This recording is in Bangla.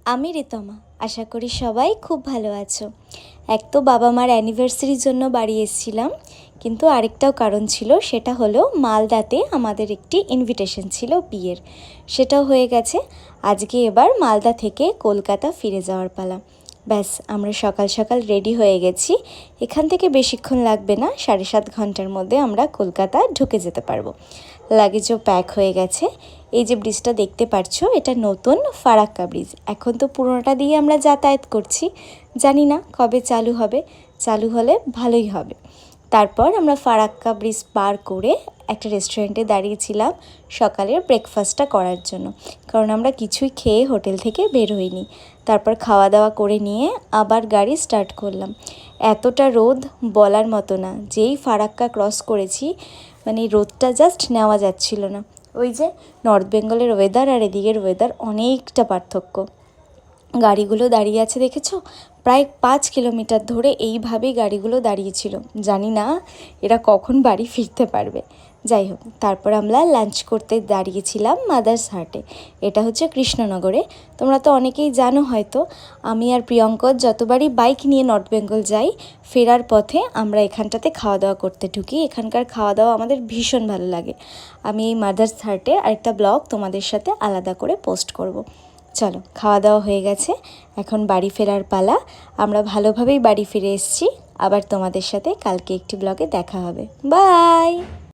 আমি রিতমা। আশা করি সবাই খুব ভালো আছো। এক তো বাবা মার অ্যানিভার্সারির জন্য বাড়ি এসেছিলাম, কিন্তু আরেকটাও কারণ ছিল, সেটা হলো মালদাতে আমাদের একটি ইনভিটেশন ছিল বিয়ের, সেটাও হয়ে গেছে। আজকে এবার মালদা থেকে কলকাতা ফিরে যাওয়ার পালা। ব্যাস, আমরা সকাল সকাল রেডি হয়ে গেছি। এখান থেকে বেশিক্ষণ লাগবে না, 7.5 ঘন্টার মধ্যে আমরা কলকাতা ঢুকে যেতে পারবো। লাগেজও প্যাক হয়ে গেছে। এই যে ব্রিজটা দেখতে পাচ্ছ, এটা নতুন ফারাক্কা ব্রিজ। এখন তো পুরোনোটা দিয়ে আমরা যাতায়াত করছি, জানি না কবে চালু হবে। চালু হলে ভালোই হবে। তারপর আমরা ফারাক্কা ব্রিজ পার করে একটা রেস্টুরেন্টে দাঁড়িয়েছিলাম সকালের ব্রেকফাস্টটা করার জন্য, কারণ আমরা কিছুই খেয়ে হোটেল থেকে বের হইনি। তারপর খাওয়া দাওয়া করে নিয়ে আবার গাড়ি স্টার্ট করলাম। এতটা রোদ বলার মতো না, যেই ফারাক্কা ক্রস করেছি, মানে রোদটা জাস্ট নেওয়া যাচ্ছিল না। ওই যে নর্থ বেঙ্গলের ওয়েদার আর এদিকের ওয়েদার অনেকটা পার্থক্য। গাড়িগুলো দাঁড়িয়ে আছে দেখেছো, প্রায় 5 কিলোমিটার ধরে এইভাবেই গাড়িগুলো দাঁড়িয়েছিল। জানি না এরা কখন বাড়ি ফিরতে পারবে। যাই হোক, তারপর আমরা লাঞ্চ করতে দাঁড়িয়েছিলাম মাদার্স হাটে। এটা হচ্ছে কৃষ্ণনগরে। তোমরা তো অনেকেই জানো হয়তো, আমি আর প্রিয়ঙ্কর যতবারই বাইক নিয়ে নর্থ বেঙ্গল যাই, ফেরার পথে আমরা এখানটাতে খাওয়া দাওয়া করতে ঢুকি। এখানকার খাওয়া দাওয়া আমাদের ভীষণ ভালো লাগে। আমি এই মাদার্স হাটে আরেকটা ব্লগ তোমাদের সাথে আলাদা করে পোস্ট করব। চলো, খাওয়া দাওয়া হয়ে গেছে, এখন বাড়ি ফেরার পালা। আমরা ভালোভাবেই বাড়ি ফিরে এসেছি। আবার তোমাদের সাথে কালকে একটি ব্লগে দেখা হবে। বাই।